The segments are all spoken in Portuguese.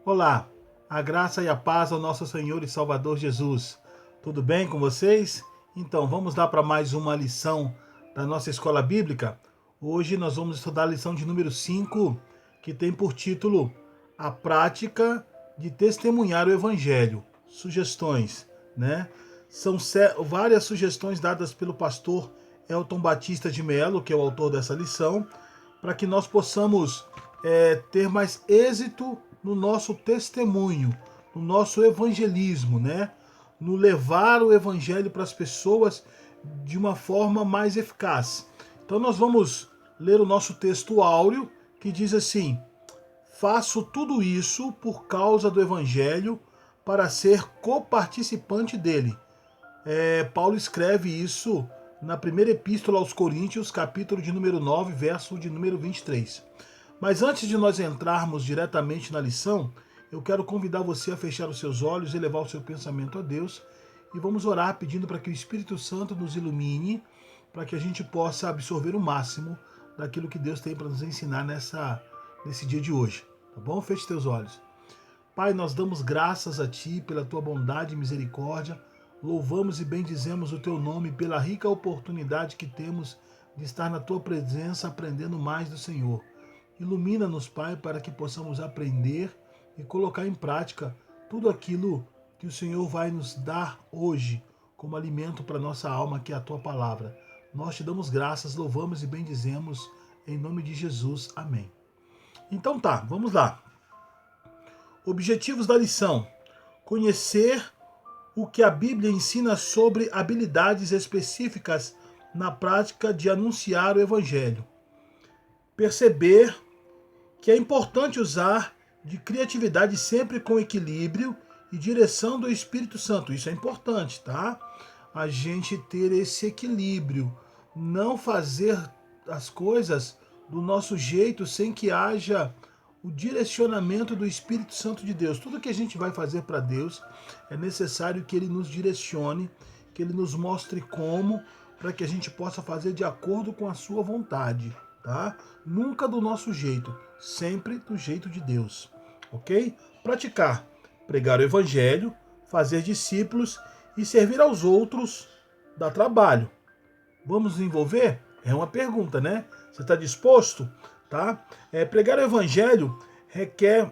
Olá, a graça e a paz ao nosso Senhor e Salvador Jesus. Tudo bem com vocês? Então, vamos lá para mais uma lição da nossa escola bíblica. Hoje nós vamos estudar a lição de número 5, que tem por título A Prática de Testemunhar o Evangelho. Sugestões, né? São várias sugestões dadas pelo pastor Elton Batista de Mello, que é o autor dessa lição, para que nós possamos ter mais êxito no nosso testemunho, no nosso evangelismo, né? No levar o evangelho para as pessoas de uma forma mais eficaz. Então nós vamos ler o nosso texto áureo, que diz assim: faço tudo isso por causa do evangelho, para ser coparticipante dele. Paulo escreve isso na primeira epístola aos Coríntios, capítulo de número 9, verso de número 23. Mas antes de nós entrarmos diretamente na lição, eu quero convidar você a fechar os seus olhos e levar o seu pensamento a Deus, e vamos orar pedindo para que o Espírito Santo nos ilumine, para que a gente possa absorver o máximo daquilo que Deus tem para nos ensinar nesse dia de hoje. Tá bom? Feche teus olhos. Pai, nós damos graças a Ti pela Tua bondade e misericórdia. Louvamos e bendizemos o Teu nome pela rica oportunidade que temos de estar na Tua presença aprendendo mais do Senhor. Ilumina-nos, Pai, para que possamos aprender e colocar em prática tudo aquilo que o Senhor vai nos dar hoje como alimento para nossa alma, que é a Tua palavra. Nós Te damos graças, louvamos e bendizemos em nome de Jesus. Amém. Então tá, vamos lá. Objetivos da lição: conhecer o que a Bíblia ensina sobre habilidades específicas na prática de anunciar o Evangelho. Perceber que é importante usar de criatividade sempre com equilíbrio e direção do Espírito Santo. Isso é importante, tá? A gente ter esse equilíbrio, não fazer as coisas do nosso jeito sem que haja o direcionamento do Espírito Santo de Deus. Tudo que a gente vai fazer para Deus é necessário que Ele nos direcione, que Ele nos mostre como, para que a gente possa fazer de acordo com a sua vontade, tá? Nunca do nosso jeito, sempre do jeito de Deus, ok? Praticar, pregar o Evangelho, fazer discípulos e servir aos outros dá trabalho. Vamos nos envolver? É uma pergunta, né? Você está disposto? Tá? Pregar o Evangelho requer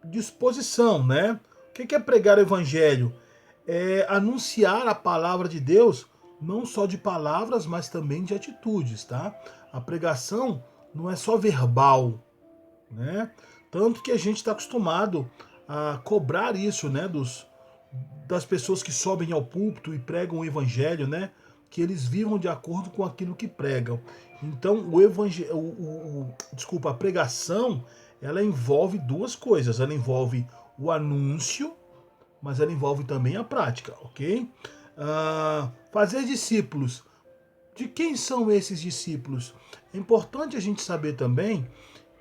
disposição, né? O que é pregar o Evangelho? É anunciar a palavra de Deus, não só de palavras, mas também de atitudes, tá? A pregação não é só verbal, né? Tanto que a gente está acostumado a cobrar isso, né? Das pessoas que sobem ao púlpito e pregam o Evangelho, né? Que eles vivam de acordo com aquilo que pregam. Então, a pregação, ela envolve duas coisas. Ela envolve o anúncio, mas ela envolve também a prática, ok? Fazer discípulos. De quem são esses discípulos? É importante a gente saber também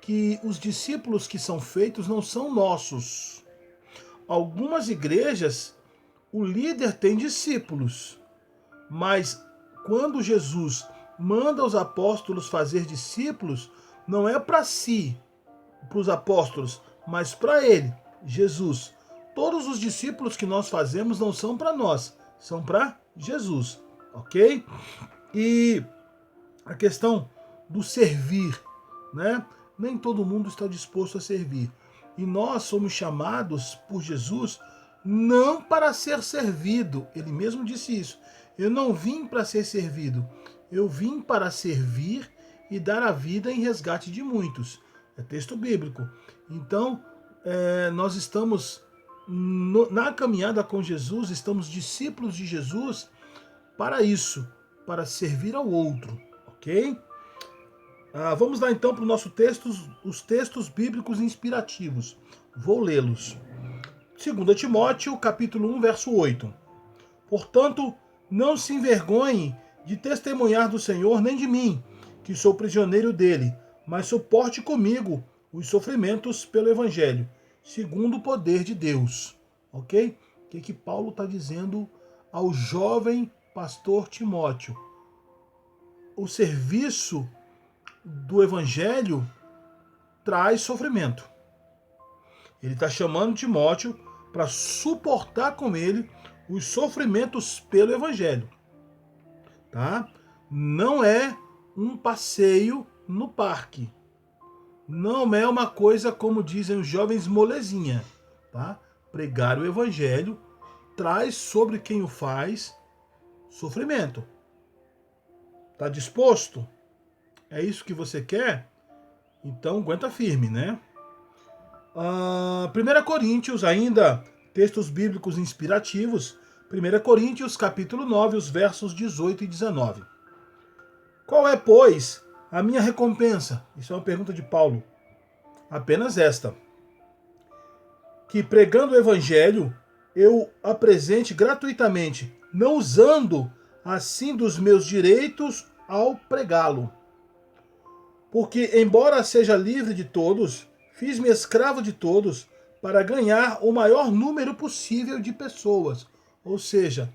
que os discípulos que são feitos não são nossos. Algumas igrejas, o líder tem discípulos, mas quando Jesus manda os apóstolos fazer discípulos, não é para si, para os apóstolos, mas para ele, Jesus. Todos os discípulos que nós fazemos não são para nós, são para Jesus, ok? E a questão do servir, né? Nem todo mundo está disposto a servir. E nós somos chamados por Jesus não para ser servido. Ele mesmo disse isso. Eu não vim para ser servido. Eu vim para servir e dar a vida em resgate de muitos. É texto bíblico. Então, nós estamos na caminhada com Jesus, estamos discípulos de Jesus para isso, para servir ao outro, ok? Vamos lá então para o nosso texto, os textos bíblicos inspirativos. Vou lê-los. 2 Timóteo, capítulo 1, verso 8. Portanto, não se envergonhe de testemunhar do Senhor, nem de mim, que sou prisioneiro dele, mas suporte comigo os sofrimentos pelo Evangelho, segundo o poder de Deus. Ok? O que Paulo está dizendo ao jovem pastor Timóteo? O serviço do Evangelho traz sofrimento. Ele está chamando Timóteo para suportar com ele os sofrimentos pelo Evangelho. Tá? Não é um passeio no parque. Não é uma coisa, como dizem os jovens, molezinha. Tá? Pregar o Evangelho traz sobre quem o faz sofrimento. Está disposto? É isso que você quer? Então aguenta firme, né? 1 Coríntios, ainda textos bíblicos inspirativos. 1 Coríntios, capítulo 9, os versos 18 e 19. Qual é, pois, a minha recompensa? Isso é uma pergunta de Paulo. Apenas esta: que pregando o evangelho, eu apresente gratuitamente, não usando assim dos meus direitos ao pregá-lo. Porque, embora seja livre de todos, fiz-me escravo de todos para ganhar o maior número possível de pessoas. Ou seja,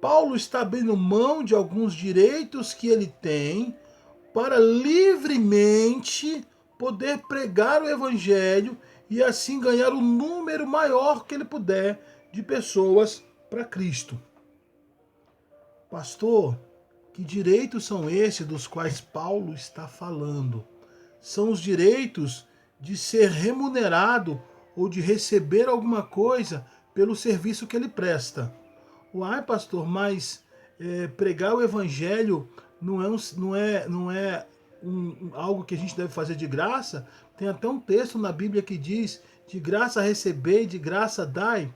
Paulo está abrindo mão de alguns direitos que ele tem para livremente poder pregar o evangelho e assim ganhar o número maior que ele puder de pessoas para Cristo. Pastor, que direitos são esses dos quais Paulo está falando? São os direitos de ser remunerado ou de receber alguma coisa pelo serviço que ele presta. Uai, pastor, mas pregar o evangelho não é algo que a gente deve fazer de graça? Tem até um texto na Bíblia que diz: de graça recebei, de graça dai.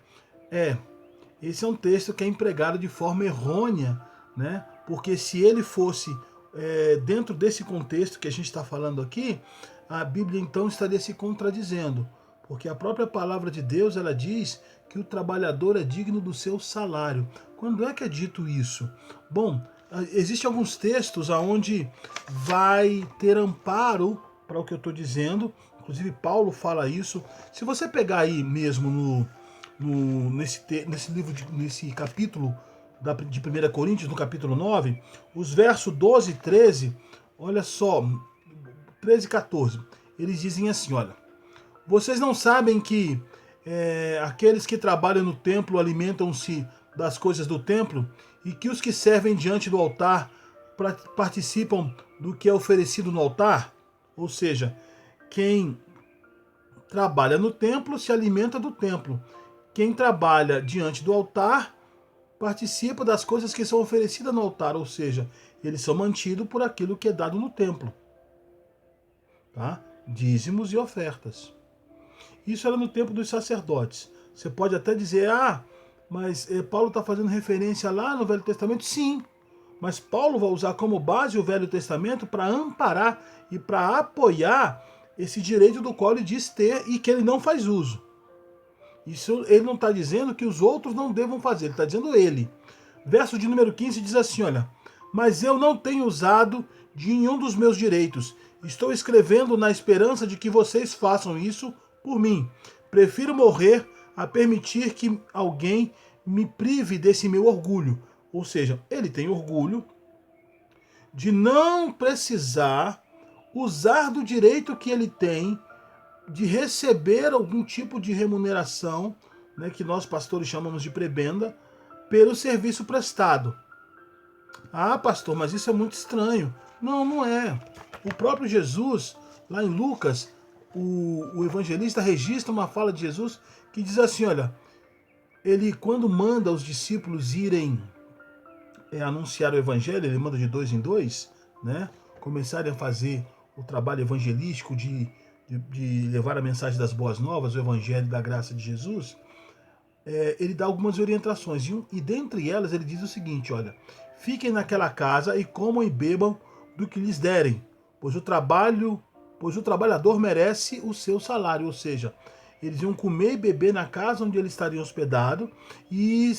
Esse é um texto que é empregado de forma errônea, né? Porque se ele fosse dentro desse contexto que a gente está falando aqui, a Bíblia então estaria se contradizendo. Porque a própria palavra de Deus, ela diz que o trabalhador é digno do seu salário. Quando é que é dito isso? Bom, existem alguns textos onde vai ter amparo para o que eu estou dizendo. Inclusive Paulo fala isso. Se você pegar aí mesmo nesse livro, nesse capítulo de 1 Coríntios, no capítulo 9, os versos 12 e 13, olha só, 13 e 14, eles dizem assim, olha: vocês não sabem que aqueles que trabalham no templo alimentam-se das coisas do templo e que os que servem diante do altar participam do que é oferecido no altar? Ou seja, quem trabalha no templo se alimenta do templo. Quem trabalha diante do altar participa das coisas que são oferecidas no altar, ou seja, eles são mantidos por aquilo que é dado no templo. Tá? Dízimos e ofertas. Isso era no tempo dos sacerdotes. Você pode até dizer, mas Paulo está fazendo referência lá no Velho Testamento? Sim, mas Paulo vai usar como base o Velho Testamento para amparar e para apoiar esse direito do qual ele diz ter e que ele não faz uso. Isso ele não está dizendo que os outros não devam fazer, ele está dizendo ele. Verso de número 15 diz assim, olha: mas eu não tenho usado de nenhum dos meus direitos. Estou escrevendo na esperança de que vocês façam isso por mim. Prefiro morrer a permitir que alguém me prive desse meu orgulho. Ou seja, ele tem orgulho de não precisar usar do direito que ele tem de receber algum tipo de remuneração, né, que nós pastores chamamos de prebenda, pelo serviço prestado. Pastor, mas isso é muito estranho. Não, não é. O próprio Jesus, lá em Lucas, o evangelista registra uma fala de Jesus que diz assim, olha, ele quando manda os discípulos irem anunciar o evangelho, ele manda de 2 em 2, né, começarem a fazer o trabalho evangelístico de levar a mensagem das boas novas, o evangelho da graça de Jesus, ele dá algumas orientações. E dentre elas ele diz o seguinte, olha: fiquem naquela casa e comam e bebam do que lhes derem, pois o trabalhador merece o seu salário. Ou seja, eles iam comer e beber na casa onde eles estariam hospedados e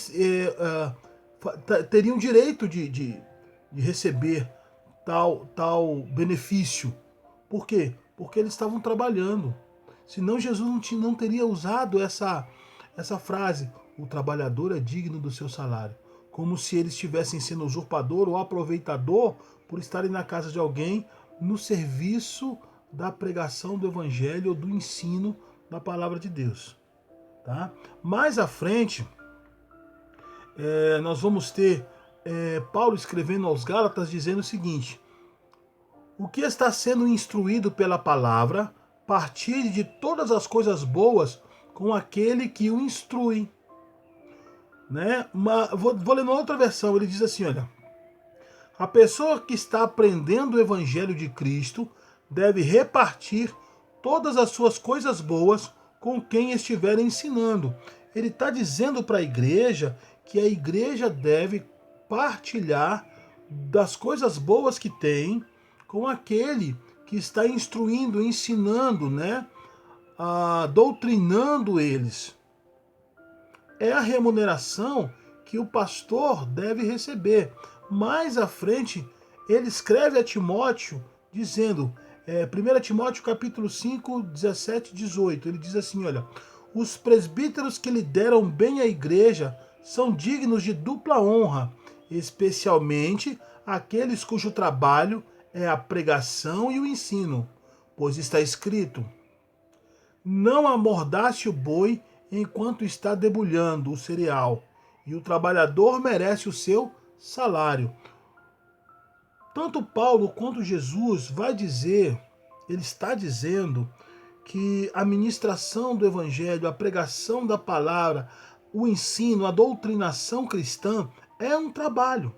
teriam direito de receber tal benefício. Por quê? Porque eles estavam trabalhando. Senão Jesus não teria usado essa frase: o trabalhador é digno do seu salário. Como se eles estivessem sendo usurpador ou aproveitador por estarem na casa de alguém no serviço da pregação do evangelho ou do ensino da palavra de Deus. Tá? Mais à frente, nós vamos ter Paulo escrevendo aos Gálatas dizendo o seguinte: o que está sendo instruído pela palavra, partilhe de todas as coisas boas com aquele que o instrui. Né? Vou ler uma outra versão, ele diz assim, olha: a pessoa que está aprendendo o evangelho de Cristo deve repartir todas as suas coisas boas com quem estiver ensinando. Ele está dizendo para a igreja que a igreja deve partilhar das coisas boas que tem com aquele que está instruindo, ensinando, né? Doutrinando eles. É a remuneração que o pastor deve receber. Mais à frente, ele escreve a Timóteo dizendo, 1 Timóteo capítulo 5, 17 e 18, ele diz assim, olha: os presbíteros que lideram bem a igreja são dignos de dupla honra, especialmente aqueles cujo trabalho é a pregação e o ensino, pois está escrito: não amordace o boi enquanto está debulhando o cereal, e o trabalhador merece o seu salário. Tanto Paulo quanto Jesus ele está dizendo que a ministração do evangelho, a pregação da palavra, o ensino, a doutrinação cristã é um trabalho.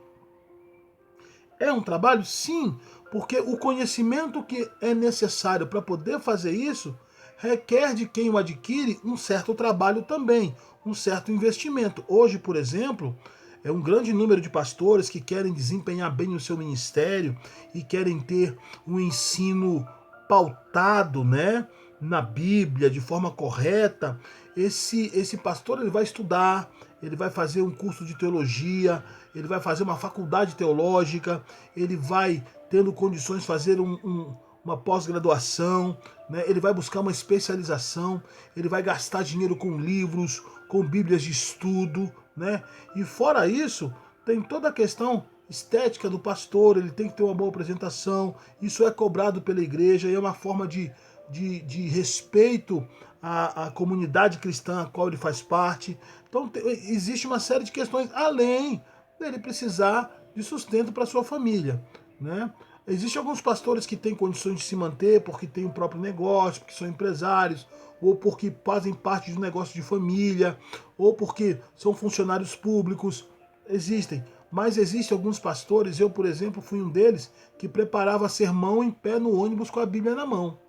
É um trabalho, sim, porque o conhecimento que é necessário para poder fazer isso requer de quem o adquire um certo trabalho também, um certo investimento. Hoje, por exemplo, é um grande número de pastores que querem desempenhar bem o seu ministério e querem ter um ensino pautado, né, na Bíblia, de forma correta. Esse pastor, ele vai estudar, ele vai fazer um curso de teologia, ele vai fazer uma faculdade teológica, ele vai, tendo condições, fazer uma pós-graduação, né? Ele vai buscar uma especialização, ele vai gastar dinheiro com livros, com bíblias de estudo, né? E fora isso, tem toda a questão estética do pastor, ele tem que ter uma boa apresentação, isso é cobrado pela igreja e é uma forma de respeito à comunidade cristã a qual ele faz parte. Então existe uma série de questões além dele precisar de sustento para sua família, né? Existem alguns pastores que têm condições de se manter porque têm o próprio negócio, porque são empresários, ou porque fazem parte de um negócio de família, ou porque são funcionários públicos. Existem. Mas existem alguns pastores, eu, por exemplo, fui um deles, que preparava sermão em pé no ônibus com a Bíblia na mão.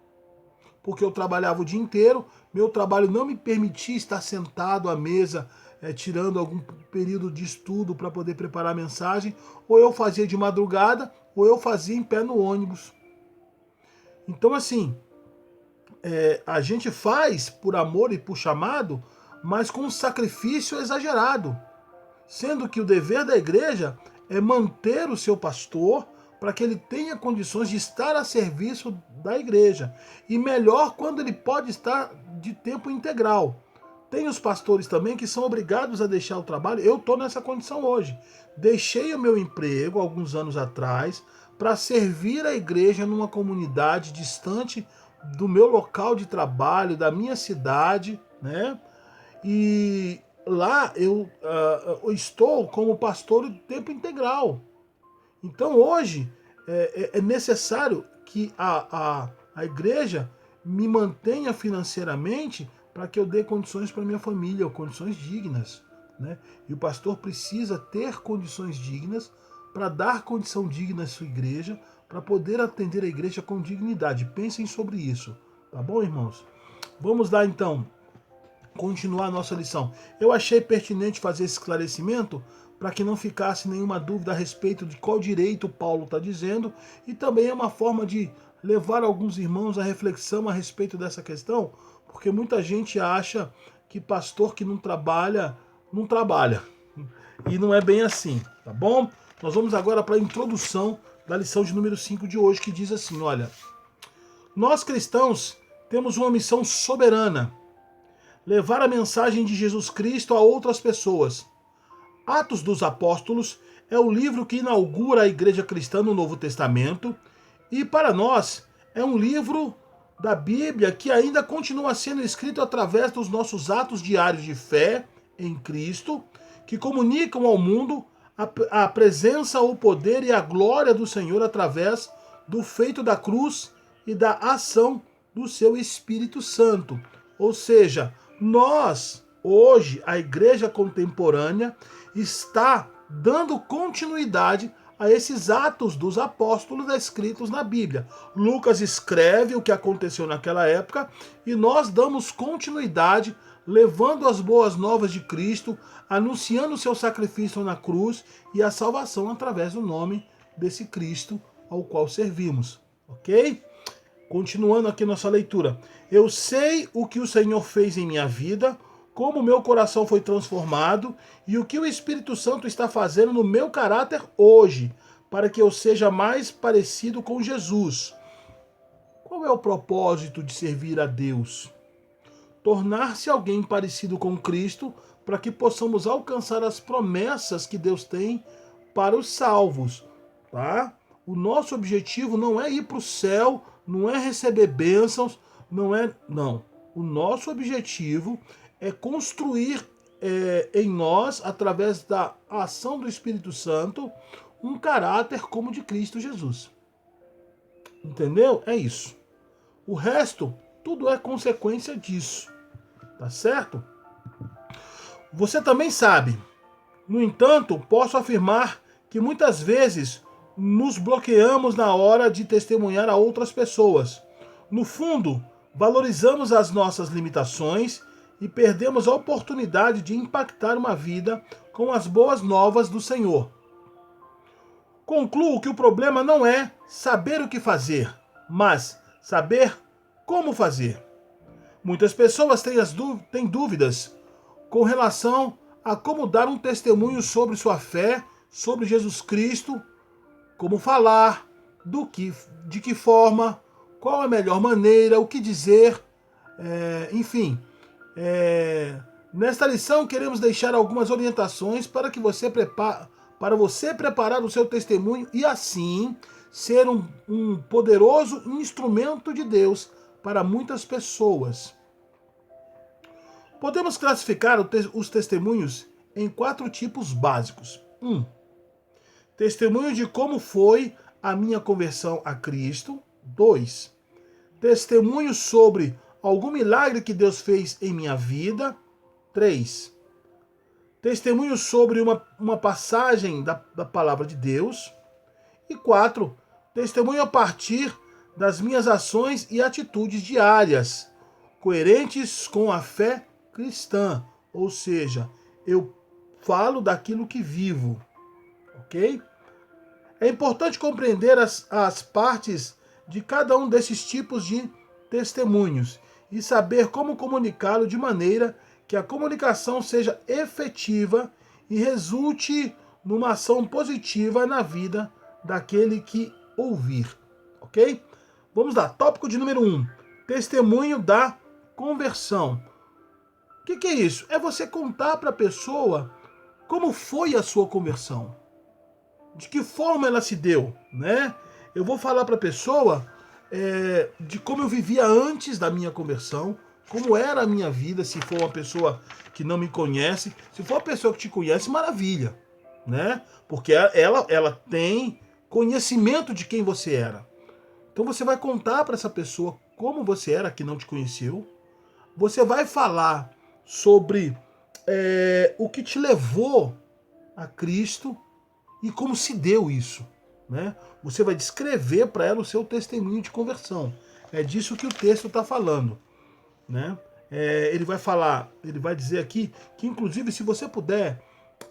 Porque eu trabalhava o dia inteiro, meu trabalho não me permitia estar sentado à mesa, tirando algum período de estudo para poder preparar a mensagem, ou eu fazia de madrugada, ou eu fazia em pé no ônibus. Então, assim, a gente faz por amor e por chamado, mas com um sacrifício exagerado, sendo que o dever da igreja é manter o seu pastor para que ele tenha condições de estar a serviço da igreja, e melhor quando ele pode estar de tempo integral. Tem os pastores também que são obrigados a deixar o trabalho. Eu estou nessa condição hoje. Deixei o meu emprego alguns anos atrás para servir a igreja numa comunidade distante do meu local de trabalho, da minha cidade, né? E lá eu estou como pastor de tempo integral. Então hoje é necessário que a igreja me mantenha financeiramente para que eu dê condições para minha família, condições dignas, né? E o pastor precisa ter condições dignas para dar condição digna à sua igreja, para poder atender a igreja com dignidade. Pensem sobre isso, tá bom, irmãos? Vamos lá então continuar a nossa lição. Eu achei pertinente fazer esse esclarecimento para que não ficasse nenhuma dúvida a respeito de qual direito Paulo está dizendo, e também é uma forma de levar alguns irmãos à reflexão a respeito dessa questão, porque muita gente acha que pastor que não trabalha, não trabalha. E não é bem assim, tá bom? Nós vamos agora para a introdução da lição de número 5 de hoje, que diz assim, olha: nós cristãos temos uma missão soberana: levar a mensagem de Jesus Cristo a outras pessoas. Atos dos Apóstolos é o livro que inaugura a igreja cristã no Novo Testamento, e para nós é um livro da Bíblia que ainda continua sendo escrito através dos nossos atos diários de fé em Cristo, que comunicam ao mundo a presença, o poder e a glória do Senhor através do feito da cruz e da ação do seu Espírito Santo. Ou seja, nós, hoje, a igreja contemporânea, está dando continuidade a esses atos dos apóstolos escritos na Bíblia. Lucas escreve o que aconteceu naquela época e nós damos continuidade, levando as boas novas de Cristo, anunciando o seu sacrifício na cruz e a salvação através do nome desse Cristo ao qual servimos, ok? Continuando aqui nossa leitura. Eu sei o que o Senhor fez em minha vida, como o meu coração foi transformado e o que o Espírito Santo está fazendo no meu caráter hoje, para que eu seja mais parecido com Jesus. Qual é o propósito de servir a Deus? Tornar-se alguém parecido com Cristo, para que possamos alcançar as promessas que Deus tem para os salvos, tá? O nosso objetivo não é ir para o céu, não é receber bênçãos, não. O nosso objetivo é construir em nós, através da ação do Espírito Santo, um caráter como o de Cristo Jesus. Entendeu? É isso. O resto, tudo é consequência disso. Tá certo? Você também sabe. No entanto, posso afirmar que muitas vezes nos bloqueamos na hora de testemunhar a outras pessoas. No fundo, valorizamos as nossas limitações e perdemos a oportunidade de impactar uma vida com as boas novas do Senhor. Concluo que o problema não é saber o que fazer, mas saber como fazer. Muitas pessoas têm dúvidas com relação a como dar um testemunho sobre sua fé, sobre Jesus Cristo, como falar, de que forma, qual a melhor maneira, o que dizer, enfim. Nesta lição queremos deixar algumas orientações para você preparar o seu testemunho e assim ser um poderoso instrumento de Deus para muitas pessoas. Podemos classificar os testemunhos em 4 tipos básicos. 1. Testemunho de como foi a minha conversão a Cristo. 2. Testemunho sobre algum milagre que Deus fez em minha vida. 3. Testemunho sobre uma passagem da palavra de Deus. E 4. Testemunho a partir das minhas ações e atitudes diárias, coerentes com a fé cristã, ou seja, eu falo daquilo que vivo, ok? É importante compreender as partes de cada um desses tipos de testemunhos e saber como comunicá-lo de maneira que a comunicação seja efetiva e resulte numa ação positiva na vida daquele que ouvir, ok? Vamos lá, tópico de número 1, testemunho da conversão. O que é isso? É você contar para a pessoa como foi a sua conversão. De que forma ela se deu, né? Eu vou falar para a pessoa de como eu vivia antes da minha conversão, como era a minha vida, se for uma pessoa que não me conhece. Se for uma pessoa que te conhece, maravilha, né? Porque ela tem conhecimento de quem você era. Então você vai contar para essa pessoa como você era, que não te conheceu. Você vai falar sobre o que te levou a Cristo e como se deu isso, né? Você vai descrever para ela o seu testemunho de conversão. É disso que o texto está falando, né? Ele vai dizer aqui que, inclusive, se você puder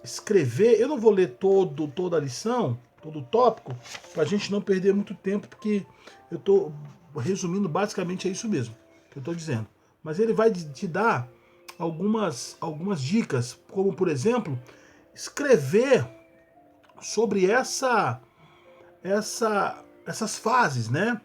escrever, eu não vou ler toda a lição, todo o tópico, para a gente não perder muito tempo, porque eu estou resumindo basicamente é isso mesmo que eu estou dizendo. Mas ele vai te dar algumas dicas, como, por exemplo, escrever sobre essas fases, né?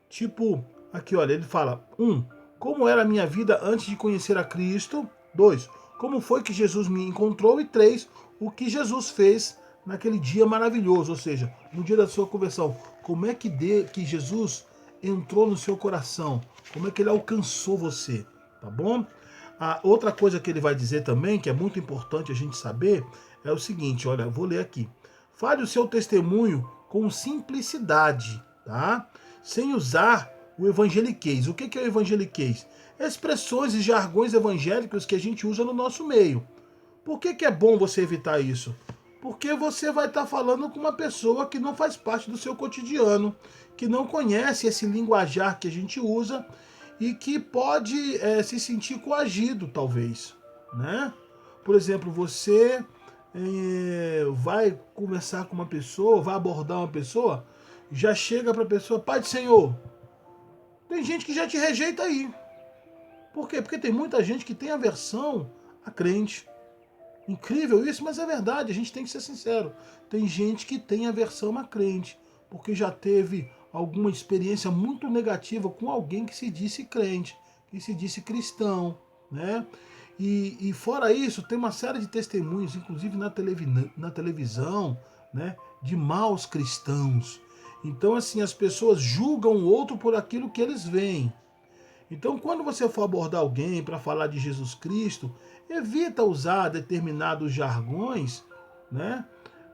Tipo, aqui, olha, ele fala: 1. Como era a minha vida antes de conhecer a Cristo. 2. Como foi que Jesus me encontrou. E 3. O que Jesus fez naquele dia maravilhoso, ou seja, no dia da sua conversão. Como é que Jesus entrou no seu coração, como é que ele alcançou você, tá bom? A outra coisa que ele vai dizer também, que é muito importante a gente saber, é o seguinte, olha, eu vou ler aqui. Fale o seu testemunho com simplicidade, tá? Sem usar o evangeliquez. O que é o evangeliquez? Expressões e jargões evangélicos que a gente usa no nosso meio. Por que é bom você evitar isso? Porque você vai estar falando com uma pessoa que não faz parte do seu cotidiano, que não conhece esse linguajar que a gente usa e que pode se sentir coagido, talvez, né? Por exemplo, você vai conversar com uma pessoa, vai abordar uma pessoa, já chega para a pessoa, Pai do Senhor. Tem gente que já te rejeita aí. Por quê? Porque tem muita gente que tem aversão a crente. Incrível isso, mas é verdade, a gente tem que ser sincero. Tem gente que tem aversão a crente, porque já teve alguma experiência muito negativa com alguém que se disse crente, que se disse cristão, né? E fora isso, tem uma série de testemunhos, inclusive na televisão, né, de maus cristãos. Então, assim, as pessoas julgam o outro por aquilo que eles veem. Então, quando você for abordar alguém para falar de Jesus Cristo, evita usar determinados jargões, né,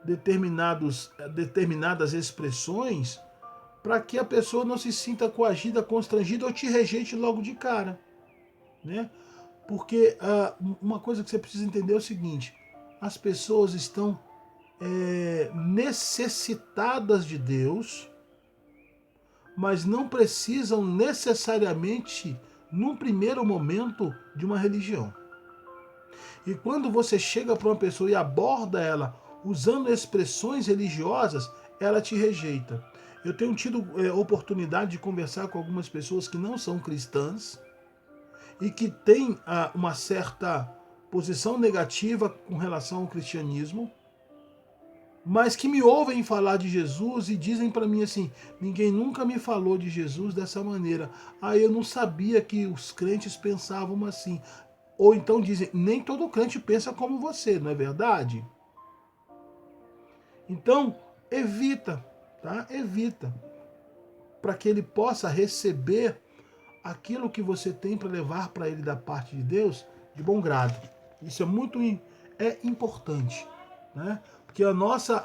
determinadas expressões, para que a pessoa não se sinta coagida, constrangida ou te rejeite logo de cara, né? Porque uma coisa que você precisa entender é o seguinte: as pessoas estão necessitadas de Deus, mas não precisam necessariamente, num primeiro momento, de uma religião. E quando você chega para uma pessoa e aborda ela usando expressões religiosas, ela te rejeita. Eu tenho tido oportunidade de conversar com algumas pessoas que não são cristãs e que têm uma certa posição negativa com relação ao cristianismo, mas que me ouvem falar de Jesus e dizem para mim assim: ninguém nunca me falou de Jesus dessa maneira. Eu não sabia que os crentes pensavam assim. Ou então dizem: nem todo crente pensa como você, não é verdade? Então, evita, tá? Evita, para que ele possa receber aquilo que você tem para levar para ele da parte de Deus de bom grado. Isso é muito importante, né? Porque a nossa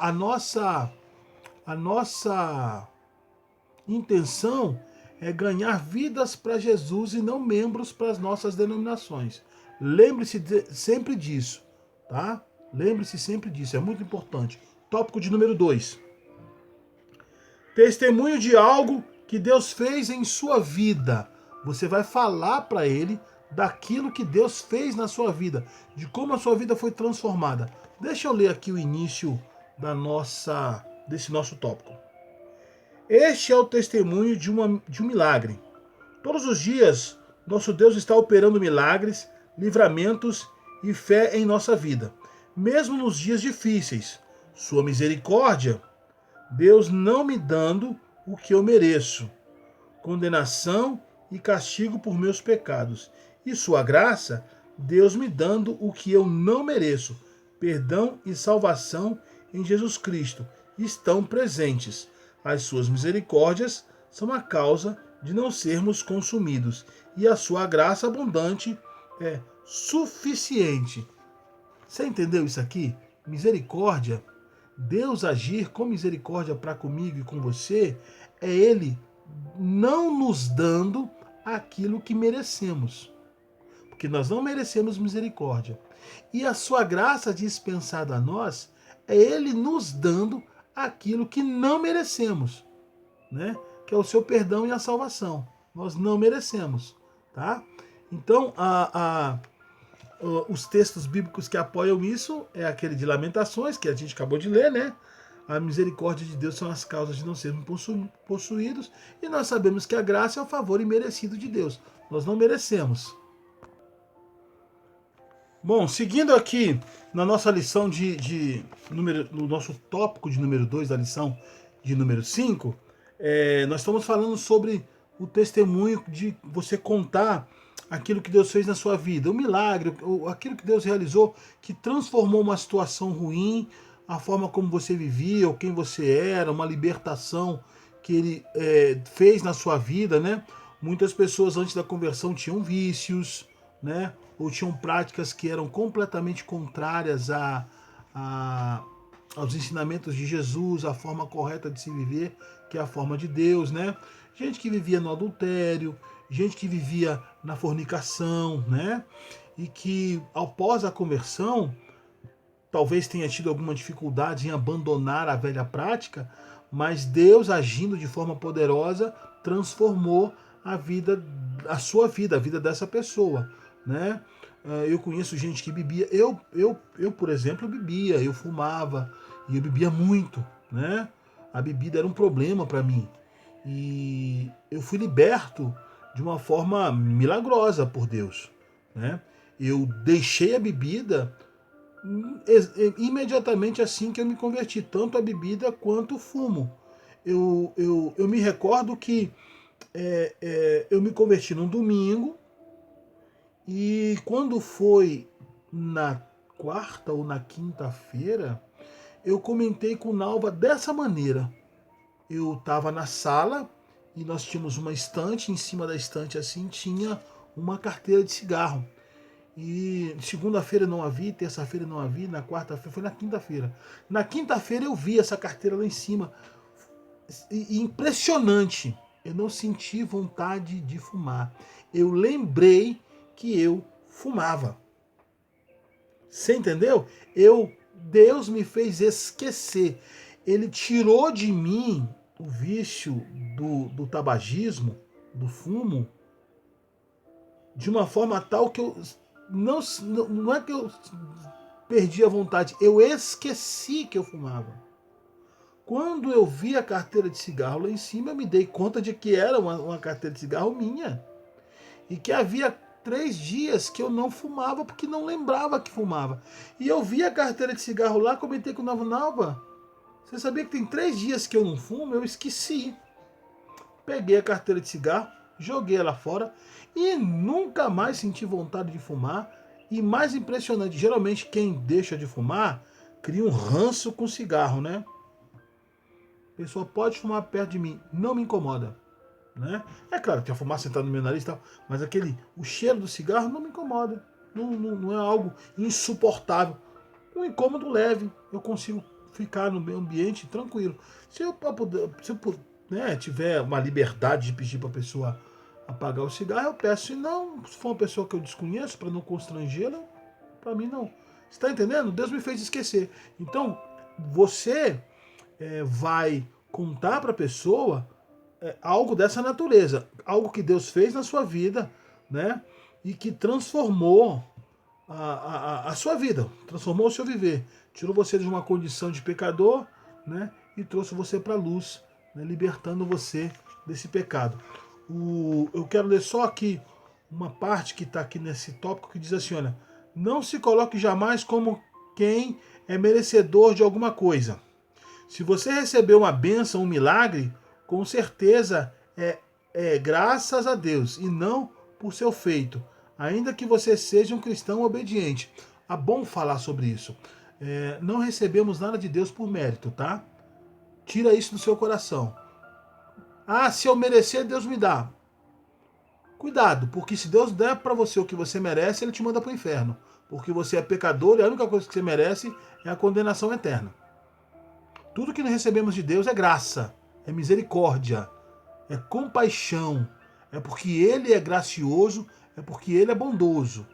intenção é ganhar vidas para Jesus e não membros para as nossas denominações. Lembre-se sempre disso, tá? Lembre-se sempre disso, é muito importante. Tópico de número 2. Testemunho de algo que Deus fez em sua vida. Você vai falar para ele daquilo que Deus fez na sua vida, de como a sua vida foi transformada. Deixa eu ler aqui o início desse nosso tópico. Este é o testemunho de um milagre. Todos os dias, nosso Deus está operando milagres, livramentos e fé em nossa vida, mesmo nos dias difíceis. Sua misericórdia, Deus não me dando o que eu mereço, condenação e castigo por meus pecados, e sua graça, Deus me dando o que eu não mereço, perdão e salvação em Jesus Cristo, estão presentes. As suas misericórdias são a causa de não sermos consumidos, e a sua graça abundante é suficiente. Você entendeu isso aqui? Misericórdia, Deus agir com misericórdia para comigo e com você, é Ele não nos dando aquilo que merecemos. Porque nós não merecemos misericórdia. E a sua graça dispensada a nós, é Ele nos dando aquilo que não merecemos, né? Que é o seu perdão e a salvação. Nós não merecemos, tá? Então, os textos bíblicos que apoiam isso é aquele de Lamentações, que a gente acabou de ler, né? A misericórdia de Deus são as causas de não sermos possuídos, e nós sabemos que a graça é o favor imerecido de Deus. Nós não merecemos. Bom, seguindo aqui na nossa lição no nosso tópico de número 2 da lição de número 5, nós estamos falando sobre o testemunho de você contar aquilo que Deus fez na sua vida, o milagre, aquilo que Deus realizou, que transformou uma situação ruim, a forma como você vivia, ou quem você era, uma libertação que ele fez na sua vida, né? Muitas pessoas antes da conversão tinham vícios, né? Ou tinham práticas que eram completamente contrárias aos ensinamentos de Jesus, à forma correta de se viver, que é a forma de Deus, né? Gente que vivia no adultério, gente que vivia na fornicação, né? E que após a conversão talvez tenha tido alguma dificuldade em abandonar a velha prática, mas Deus, agindo de forma poderosa, transformou a sua vida, a vida dessa pessoa, né? Eu conheço gente que bebia, eu por exemplo, bebia, eu fumava, e eu bebia muito, né? A bebida era um problema para mim. E eu fui liberto de uma forma milagrosa por Deus, né? Eu deixei a bebida imediatamente assim que eu me converti, tanto a bebida quanto o fumo. Eu me recordo que eu me converti num domingo e quando foi na quarta ou na quinta-feira, eu comentei com o Nalva dessa maneira. Eu estava na sala e nós tínhamos uma estante, em cima da estante assim tinha uma carteira de cigarro. E segunda-feira não havia, terça-feira não havia, na quarta-feira, foi na quinta-feira. Na quinta-feira eu vi essa carteira lá em cima. E impressionante. Eu não senti vontade de fumar. Eu lembrei que eu fumava. Você entendeu? Deus me fez esquecer. Ele tirou de mim o vício do tabagismo, do fumo, de uma forma tal que eu não é que eu perdi a vontade, eu esqueci que eu fumava. Quando eu vi a carteira de cigarro lá em cima, eu me dei conta de que era uma carteira de cigarro minha. E que havia 3 dias que eu não fumava porque não lembrava que fumava. E eu vi a carteira de cigarro lá, comentei com o Nalva, você sabia que tem 3 dias que eu não fumo? Eu esqueci. Peguei a carteira de cigarro, joguei ela fora e nunca mais senti vontade de fumar. E mais impressionante, geralmente quem deixa de fumar cria um ranço com cigarro, né? A pessoa pode fumar perto de mim, não me incomoda, né? É claro que a fumaça sentado no meu nariz e tal, mas o cheiro do cigarro não me incomoda. Não é algo insuportável. Um incômodo leve, eu consigo ficar no meu ambiente tranquilo. Se eu tiver uma liberdade de pedir para a pessoa apagar o cigarro, eu peço. Se não, se for uma pessoa que eu desconheço, para não constrangê-la, para mim não. Você está entendendo? Deus me fez esquecer. Então, você vai contar para a pessoa algo dessa natureza, algo que Deus fez na sua vida, né? E que transformou a sua vida, transformou o seu viver, tirou você de uma condição de pecador, né? E trouxe você para a luz, né? Libertando você desse pecado. Eu quero ler só aqui uma parte que está aqui nesse tópico que diz assim, olha, não se coloque jamais como quem é merecedor de alguma coisa. Se você recebeu uma bênção, um milagre, com certeza é graças a Deus e não por seu feito, ainda que você seja um cristão obediente. É bom falar sobre isso. Não recebemos nada de Deus por mérito, tá? Tira isso do seu coração. Ah, se eu merecer, Deus me dá. Cuidado, porque se Deus der para você o que você merece, Ele te manda para o inferno. Porque você é pecador e a única coisa que você merece é a condenação eterna. Tudo que nós recebemos de Deus é graça, é misericórdia, é compaixão, é porque Ele é gracioso, é porque Ele é bondoso.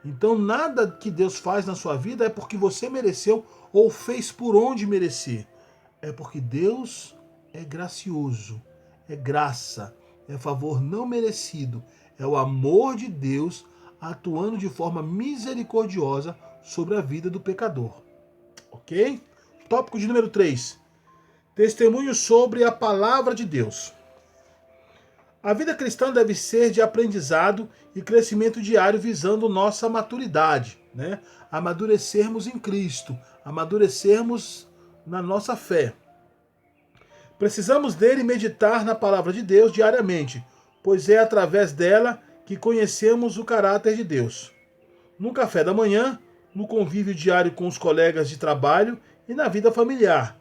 Então nada que Deus faz na sua vida é porque você mereceu ou fez por onde merecer. É porque Deus é gracioso, é graça, é favor não merecido, é o amor de Deus atuando de forma misericordiosa sobre a vida do pecador. Ok? Tópico de número 3. Testemunho sobre a palavra de Deus. A vida cristã deve ser de aprendizado e crescimento diário visando nossa maturidade, né? Amadurecermos em Cristo, amadurecermos na nossa fé. Precisamos dele meditar na palavra de Deus diariamente, pois é através dela que conhecemos o caráter de Deus. No café da manhã, no convívio diário com os colegas de trabalho e na vida familiar.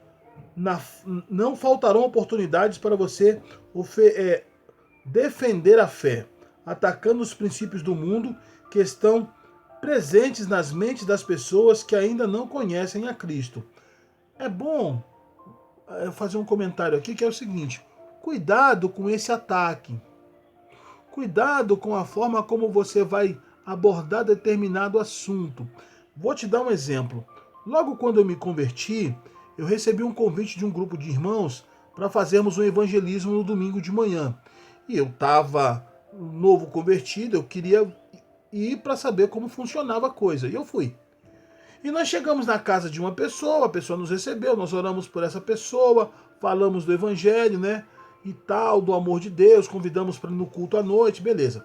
não faltarão oportunidades para você defender a fé, atacando os princípios do mundo que estão presentes nas mentes das pessoas que ainda não conhecem a Cristo. É bom fazer um comentário aqui que é o seguinte: cuidado com esse ataque. Cuidado com a forma como você vai abordar determinado assunto. Vou te dar um exemplo. Logo quando eu me converti, eu recebi um convite de um grupo de irmãos para fazermos um evangelismo no domingo de manhã. E eu estava novo convertido, eu queria ir para saber como funcionava a coisa. E eu fui. E nós chegamos na casa de uma pessoa, a pessoa nos recebeu, nós oramos por essa pessoa, falamos do evangelho, né? E tal, do amor de Deus, convidamos para ir no culto à noite, beleza.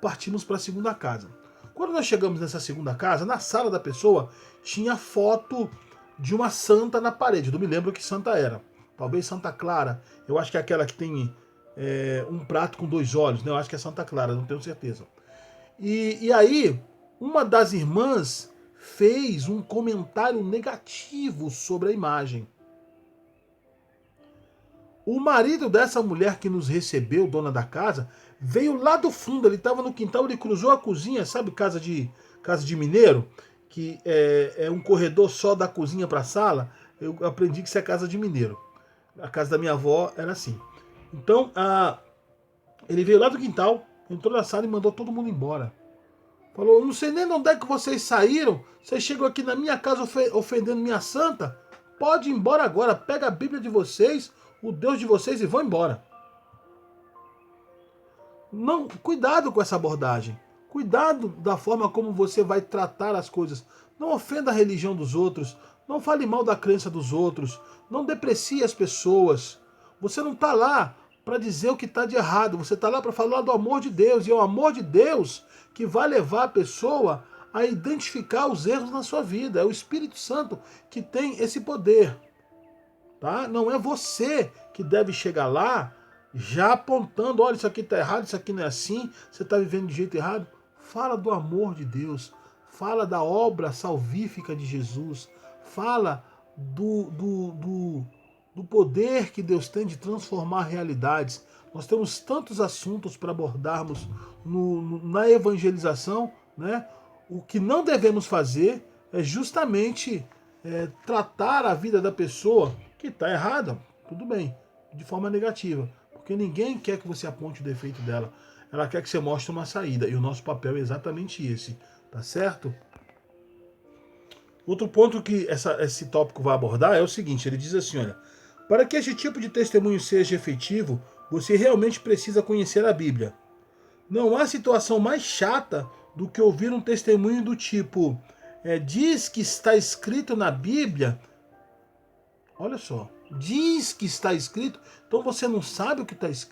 Partimos para a segunda casa. Quando nós chegamos nessa segunda casa, na sala da pessoa, tinha foto de uma santa na parede. Eu não me lembro que santa era. Talvez Santa Clara. Eu acho que é aquela que tem um prato com 2 olhos, né? Eu acho que é Santa Clara, não tenho certeza. E aí, uma das irmãs fez um comentário negativo sobre a imagem. O marido dessa mulher que nos recebeu, dona da casa, veio lá do fundo, ele estava no quintal, ele cruzou a cozinha, sabe casa de mineiro? Que é um corredor só da cozinha para a sala. Eu aprendi que isso é casa de mineiro. A casa da minha avó era assim. Então, ele veio lá do quintal, entrou na sala e mandou todo mundo embora. Falou, não sei nem de onde é que vocês saíram, vocês chegam aqui na minha casa ofendendo minha santa, pode ir embora agora, pega a Bíblia de vocês, o Deus de vocês e vão embora. Não, cuidado com essa abordagem, cuidado da forma como você vai tratar as coisas, não ofenda a religião dos outros, não fale mal da crença dos outros, não deprecie as pessoas, você não está lá para dizer o que está de errado, você está lá para falar do amor de Deus, e é o amor de Deus que vai levar a pessoa a identificar os erros na sua vida. É o Espírito Santo que tem esse poder. Tá? Não é você que deve chegar lá já apontando, olha, isso aqui está errado, isso aqui não é assim, você está vivendo de jeito errado. Fala do amor de Deus, fala da obra salvífica de Jesus, fala do poder que Deus tem de transformar realidades. Nós temos tantos assuntos para abordarmos na evangelização, né? O que não devemos fazer é justamente tratar a vida da pessoa que está errada, tudo bem, de forma negativa, porque ninguém quer que você aponte o defeito dela, ela quer que você mostre uma saída, e o nosso papel é exatamente esse, tá certo? Outro ponto que esse tópico vai abordar é o seguinte, ele diz assim, olha, para que esse tipo de testemunho seja efetivo, você realmente precisa conhecer a Bíblia. Não há situação mais chata do que ouvir um testemunho do tipo, diz que está escrito na Bíblia. Olha só, diz que está escrito, então você não sabe o que está escrito.